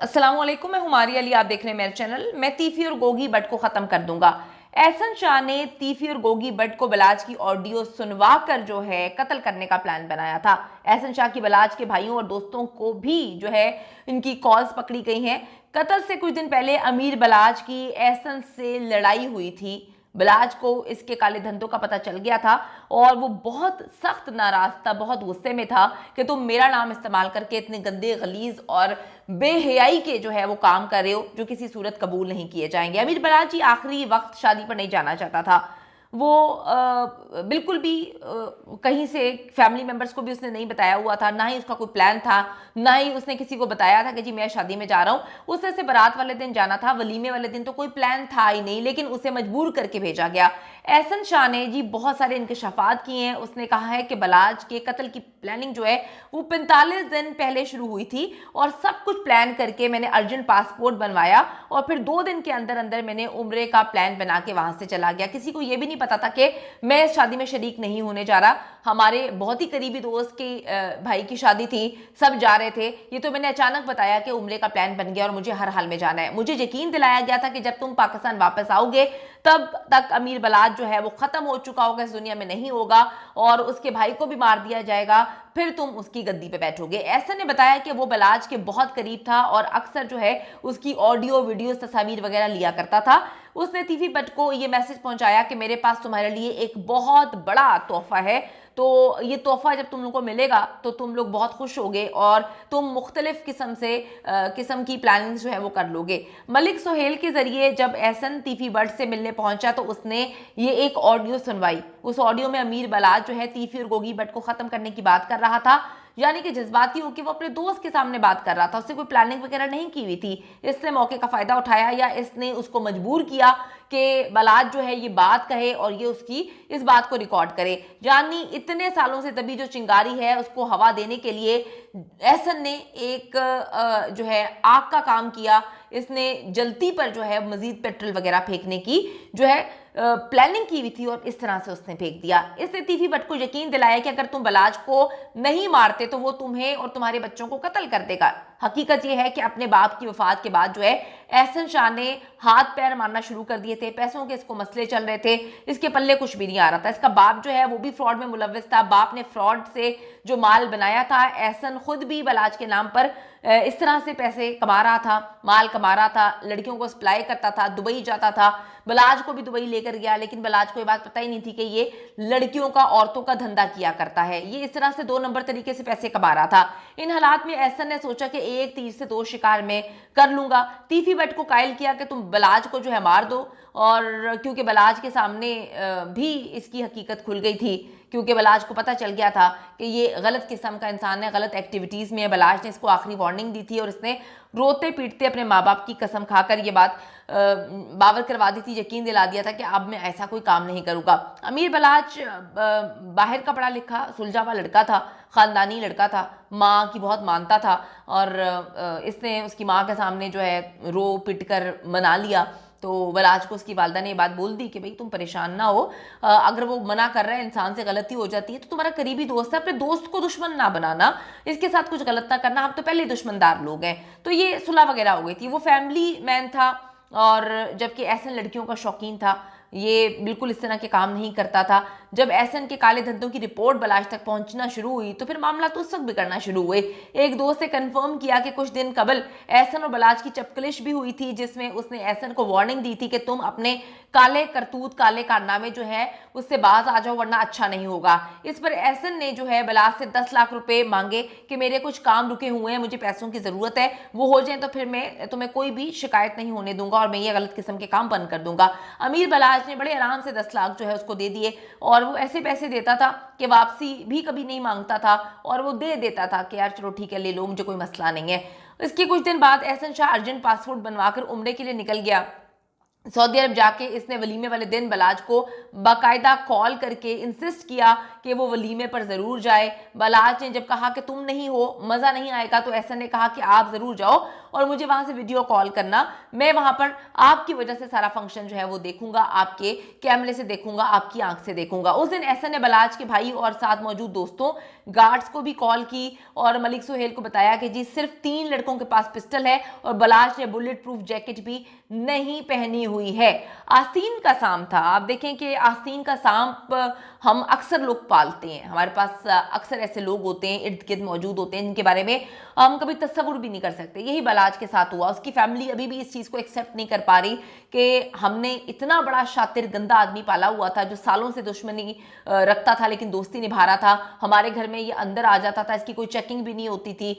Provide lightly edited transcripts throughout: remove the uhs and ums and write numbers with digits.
अस्सलाम वालेकुम, मैं हुमारी अली, आप देख रहे हैं मेरा चैनल। मैं तीफी और गोगी बट को खत्म कर दूंगा। एहसन शाह ने तीफी और गोगी बट को बलाज की ऑडियो सुनवा कर जो है कत्ल करने का प्लान बनाया था। एहसन शाह की बलाज के भाइयों और दोस्तों को भी जो है इनकी कॉल्स पकड़ी गई हैं। कत्ल से कुछ दिन पहले अमीर बलाज की एहसन से लड़ाई हुई थी। बलाज को इसके काले धंधों का पता चल गया था और वो बहुत सख्त नाराज था, बहुत गुस्से में था कि तुम मेरा नाम इस्तेमाल करके इतने गंदे, गलीज और बेहयाई के जो है वो काम कर रहे हो जो किसी सूरत कबूल नहीं किए जाएंगे। अमीर बलाज जी आखिरी वक्त शादी पर नहीं जाना चाहता था। वो बिल्कुल भी कहीं से फैमिली मेंबर्स को भी उसने नहीं बताया हुआ था, ना ही उसका कोई प्लान था, ना ही उसने किसी को बताया था कि जी मैं शादी में जा रहा हूं। उसने से बारात वाले दिन जाना था, वलीमे वाले दिन तो कोई प्लान था ही नहीं, लेकिन उसे मजबूर करके भेजा गया। एहसन शाह ने जी बहुत सारे इंकशाफात किए हैं। उसने कहा है कि बलाज के कत्ल की प्लानिंग जो है वो 45 दिन पहले शुरू हुई थी और सब कुछ प्लान करके मैंने अर्जेंट पासपोर्ट बनवाया और फिर 2 दिन के अंदर अंदर मैंने उम्रे का प्लान बना के वहां से चला गया। किसी को यह भी नहीं पता था कि मैं इस शादी में शरीक नहीं होने जा रहा। हमारे बहुत ही करीबी दोस्त की भाई की शादी थी, सब जा रहे थे। ये तो मैंने अचानक बताया कि उम्रे का प्लान बन गया और मुझे हर हाल में जाना है। मुझे यकीन दिलाया गया था कि जब तुम पाकिस्तान वापस आओगे तब तक अमीर बलाज जो है वो खत्म हो चुका होगा, इस दुनिया में नहीं होगा और उसके भाई को भी मार दिया जाएगा, फिर तुम उसकी गद्दी पे बैठोगे। ऐसा ने बताया कि वो बलाज के बहुत करीब था और अक्सर जो है उसकी ऑडियो वीडियो तस्वीर वगैरह लिया करता था। उसने तीफी बट को ये मैसेज पहुंचाया कि मेरे पास तुम्हारे लिए एक बहुत बड़ा तोहफा है, तो ये तोहफा जब तुम लोग को मिलेगा तो तुम लोग बहुत खुश होगे और तुम मुख्तलिफ किस्म की प्लानिंग जो है वो कर लोगे। मलिक सोहेल के जरिए जब एहसन तीफी बट से मिलने पहुंचा तो उसने ये एक ऑडियो सुनवाई। उस ऑडियो में अमीर बलाज जो है तीफी और गोगी बट को खत्म करने की बात कर रहा था, यानी कि जज्बाती होकर वो अपने दोस्त के सामने बात कर रहा था। उससे कोई प्लानिंग वगैरह नहीं की हुई थी। इसने मौके का फायदा उठाया या इसने उसको मजबूर किया कि बलाज जो है ये बात कहे और ये उसकी इस बात को रिकॉर्ड करे। यानी इतने सालों से दबी जो चिंगारी है उसको हवा देने के लिए एहसन ने एक जो है आग का काम किया। इसने जलती पर जो है मजीद पेट्रोल वगैरह फेंकने की जो है प्लानिंग की हुई थी और इस तरह से उसने फेंक दिया। इसने तीफी बट को यकीन दिलाया कि अगर तुम बलाज को नहीं मारते तो वो तुम्हें और तुम्हारे बच्चों को कत्ल कर देगा। हकीकत यह है कि अपने बाप की वफात के बाद जो है एहसन शाह ने हाथ पैर मारना शुरू कर दिए थे। पैसों के इसको मसले चल रहे थे, इसके पल्ले कुछ भी नहीं आ रहा था। इसका बाप जो है वो भी फ्रॉड में मुलव्वस था। बाप ने फ्रॉड से जो माल बनाया था, एहसन खुद भी बलाज के नाम पर इस तरह से पैसे कमा रहा था, माल कमा रहा था, लड़कियों को सप्लाई करता था, दुबई जाता था। बलाज को भी दुबई लेकर गया, लेकिन बलाज को ये बात पता ही नहीं थी कि ये लड़कियों का, औरतों का धंधा किया करता है। ये इस तरह से 2 नंबर तरीके से पैसे कमा रहा था। इन हालात में एहसन ने सोचा कि एक तीर से 2 शिकार में कर लूंगा। तीफी बट को कायल किया कि तुम बलाज को जो है मार दो, और क्योंकि बलाज के सामने भी इसकी हकीकत खुल गई थी, क्योंकि बलाज को पता चल गया था कि ये गलत किस्म का इंसान है, गलत एक्टिविटीज़ में है। बलाज ने इसको आखिरी वार्निंग दी थी और इसने रोते पीटते अपने माँ बाप की कसम खाकर ये बात बावर करवा दी थी, यकीन दिला दिया था कि अब मैं ऐसा कोई काम नहीं करूँगा। अमीर बलाज बाहर का पढ़ा लिखा सुलझा हुआ लड़का था, ख़ानदानी लड़का था, माँ की बहुत मानता था और इसने उसकी माँ के सामने जो है रो पिट कर मना लिया। तो बलाज को उसकी वालदा ने ये बात बोल दी कि भाई तुम परेशान ना हो, अगर वो मना कर रहा है, इंसान से गलती हो जाती है तो तुम्हारा करीबी दोस्त है, अपने दोस्त को दुश्मन ना बनाना, इसके साथ कुछ गलत ना करना, हम तो पहले दुश्मनदार लोग हैं। तो ये सुलह वगैरह हो गई थी। वो फैमिली मैन था और जबकि एहसन लड़कियों का शौकीन था, ये बिल्कुल इस तरह के काम नहीं करता था। जब एहसन के काले धंधों की रिपोर्ट बलाज तक पहुंचना शुरू हुई तो फिर मामला तो उस वक्त बिगड़ना शुरू हुए। एक दोस्त ने कंफर्म किया कि कुछ दिन कबल एहसन और बलाज की चपकलिश भी हुई थी, जिसमें उसने एहसन को वार्निंग दी थी कि तुम अपने काले करतूत, काले कारनामे जो है उससे बाज आ जाओ वरना अच्छा नहीं होगा। इस पर एहसन ने जो है बलाज से 10 लाख रुपए मांगे कि मेरे कुछ काम रुके हुए हैं, मुझे पैसों की जरूरत है, वो हो जाए तो फिर मैं तुम्हें कोई भी शिकायत नहीं होने दूंगा और मैं ये गलत किस्म के काम बंद कर दूंगा। अमीर बलाज ने बड़े आराम से 10 लाख जो है उसको दे दिए और वो ऐसे पैसे देता था कि वापसी भी कभी नहीं मांगता था और वो दे देता था कि यार चलो ठीक है ले लो, मुझे कोई मसला नहीं है। इसके कुछ दिन बाद एहसन शाह अर्जेंट पासपोर्ट बनवाकर उम्रे के लिए निकल गया। सऊदी अरब जाके इसने वलीमे वाले दिन बलाज को बाकायदा कॉल करके इंसिस्ट किया कि वो वलीमे पर ज़रूर जाए। बलाज ने जब कहा कि तुम नहीं हो, मज़ा नहीं आएगा, तो एहसन ने कहा कि आप ज़रूर जाओ और मुझे वहाँ से वीडियो कॉल करना, मैं वहाँ पर आपकी वजह से सारा फंक्शन जो है वो देखूंगा, आपके कैमरे से देखूंगा, आपकी आंख से देखूंगा। उस दिन एहसन ने बलाज के भाई और साथ मौजूद दोस्तों गार्ड्स को भी कॉल की और मलिक सुहेल को बताया कि जी सिर्फ 3 लड़कों के पास पिस्टल है और बलाज ने बुलेट प्रूफ जैकेट भी नहीं पहनी हुई है। आस्तीन का सांप था। आप देखें कि आस्तीन का सांप हम अक्सर लोग पालते हैं, हमारे पास अक्सर ऐसे लोग होते हैं, इर्द गिर्द मौजूद होते हैं जिनके बारे में हम कभी तस्वुर भी नहीं कर सकते। यही बलाज के साथ हुआ। उसकी फैमिली अभी भी इस चीज़ को एक्सेप्ट नहीं कर पा रही कि हमने इतना बड़ा शातिर गंदा आदमी पाला हुआ था जो सालों से दुश्मनी रखता था लेकिन दोस्ती निभा रहा था। हमारे घर में ये अंदर आ जाता था, इसकी कोई चेकिंग भी नहीं होती थी,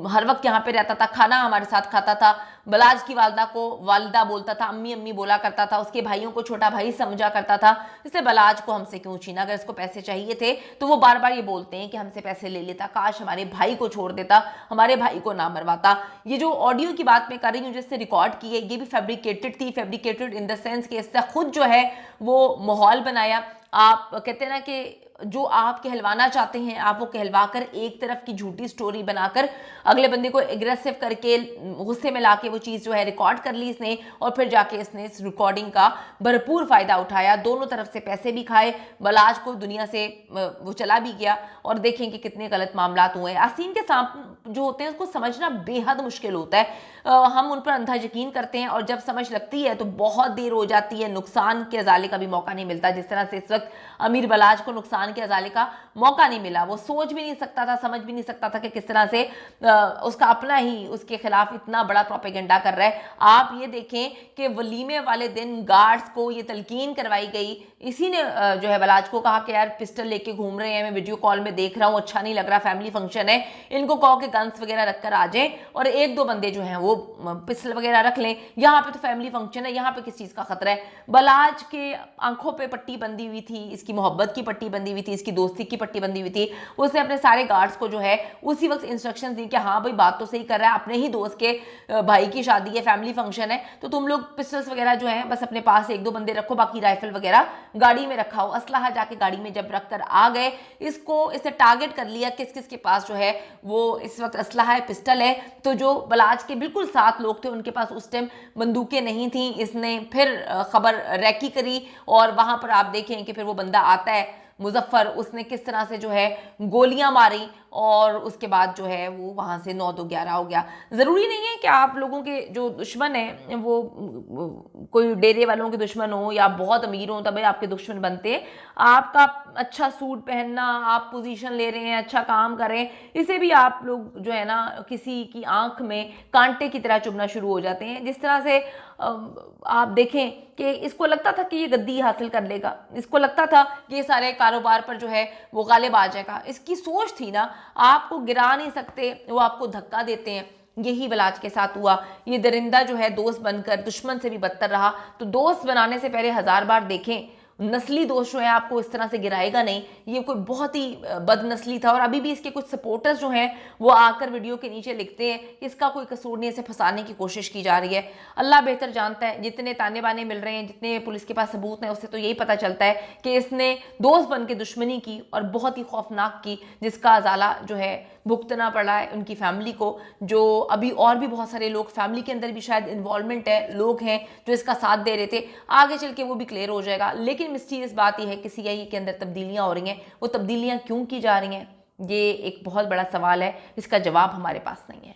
हर वक्त यहाँ पे रहता था, खाना हमारे साथ खाता था, बलाज की वालदा को वालदा बोलता था, अम्मी अम्मी बोला करता था, उसके भाइयों को छोटा भाई समझा करता था। इसलिए बलाज को हमसे क्यों छीना? अगर इसको पैसे चाहिए थे तो वो बार बार ये बोलते हैं कि हमसे पैसे ले लेता, काश हमारे भाई को छोड़ देता, हमारे भाई को ना मरवाता। ये जो ऑडियो की बात मैं कर रही हूँ जिससे रिकॉर्ड की है, ये भी फैब्रिकेटेड थी। फैब्रिकेटेड इन द सेंस कि इससे खुद जो है वो माहौल बनाया। आप कहते हैं ना कि जो आप कहलवाना चाहते हैं आप वो कहलवा कर एक तरफ की झूठी स्टोरी बनाकर अगले बंदे को एग्रेसिव करके गुस्से में लाके वो चीज़ जो है रिकॉर्ड कर ली इसने और फिर जाके इसने इस रिकॉर्डिंग का भरपूर फ़ायदा उठाया। दोनों तरफ से पैसे भी खाए, बलाज को दुनिया से वो चला भी गया और देखें कि कितने गलत मामला हुए। आस्तीन के सांप जो होते हैं उसको समझना बेहद मुश्किल होता है। हम उन पर अंधा यकीन करते हैं और जब समझ लगती है तो बहुत देर हो जाती है, नुकसान के अजाले का भी मौका नहीं मिलता। जिस तरह से इस वक्त अमीर बलाज को नुकसान के अजाले का मौका नहीं मिला, वो सोच भी नहीं सकता था, समझ भी नहीं सकता था कि किस तरह से उसका अपना ही उसके खिलाफ इतना बड़ा प्रोपेगेंडा कर रहा है। आप ये देखें कि वलीमे वाले दिन गार्ड्स को ये तलकीन करवाई गई, इसी ने जो है बलाज को कहा कि यार पिस्टल लेके घूम रहे हैं, मैं वीडियो कॉल में देख रहा हूँ, अच्छा नहीं लग रहा, फैमिली फंक्शन है, इनको कहो कि गन्स वगैरह रखकर आ जाएं और एक दो बंदे जो हैं वो पिस्टल वगैरह रख लें, यहाँ पे तो फैमिली फंक्शन है, यहाँ पे किस चीज़ का खतरा है। बलाज के आंखों पे पट्टी बंदी हुई थी, इसकी मोहब्बत की पट्टी बंदी हुई थी, इसकी दोस्ती की पट्टी बंदी हुई थी। उसने अपने सारे गार्ड्स को जो है उसी वक्त इंस्ट्रक्शंस दी कि हाँ भाई बात तो सही कर रहा है, अपने ही दोस्त के भाई की शादी है, फैमिली फंक्शन है, तो तुम लोग पिस्टल्स वगैरह जो है बस अपने पास एक दो बंदे रखो, बाकी राइफल वगैरह गाड़ी में रखा हो। असलहा जाके गाड़ी में जब रख कर आ गए, इससे टारगेट कर लिया किस किस के पास जो है वो इस वक्त असलहा है, पिस्टल है। तो जो बलाज के बिल्कुल 7 लोग थे उनके पास उस टाइम बंदूकें नहीं थी। इसने फिर खबर रैकी करी और वहां पर आप देखें कि फिर वो बंदा आता है मुजफ्फर, उसने किस तरह से जो है गोलियां मारी और उसके बाद जो है वो वहाँ से 9-2-11 हो गया। ज़रूरी नहीं है कि आप लोगों के जो दुश्मन हैं वो कोई डेरे वालों के दुश्मन हो या बहुत अमीर हो तभी आपके दुश्मन बनते हैं। आपका अच्छा सूट पहनना, आप पोजीशन ले रहे हैं, अच्छा काम कर रहे हैं, इसे भी आप लोग जो है ना किसी की आंख में कांटे की तरह चुभना शुरू हो जाते हैं। जिस तरह से आप देखें कि इसको लगता था कि ये गद्दी हासिल कर लेगा, इसको लगता था कि ये सारे कारोबार पर जो है वो गालिब आ जाएगा, इसकी सोच थी ना। आपको गिरा नहीं सकते, वो आपको धक्का देते हैं। यही बलाज के साथ हुआ। ये दरिंदा जो है दोस्त बनकर दुश्मन से भी बदतर रहा। तो दोस्त बनाने से पहले 1000 बार देखें, नस्ली दोष जो है आपको इस तरह से गिराएगा नहीं। ये कोई बहुत ही बदनस्ली था और अभी भी इसके कुछ सपोर्टर्स जो हैं वो आकर वीडियो के नीचे लिखते हैं कि इसका कोई कसूर नहीं, इसे फंसाने की कोशिश की जा रही है। अल्लाह बेहतर जानता है, जितने ताने बाने मिल रहे हैं, जितने पुलिस के पास सबूत हैं, उससे तो यही पता चलता है कि इसने दोस्त बन के दुश्मनी की और बहुत ही खौफनाक की, जिसका अजाला जो है भुगतना पड़ा है उनकी फैमिली को। जो अभी और भी बहुत सारे लोग फैमिली के अंदर भी शायद इन्वॉल्वमेंट है, लोग हैं जो इसका साथ दे रहे थे, आगे चल के वो भी क्लियर हो जाएगा। लेकिन मिस्टीरियस बात यह है कि सीआईए के अंदर तब्दीलियां हो रही हैं, वो तब्दीलियां क्यों की जा रही हैं, ये एक बहुत बड़ा सवाल है, इसका जवाब हमारे पास नहीं है।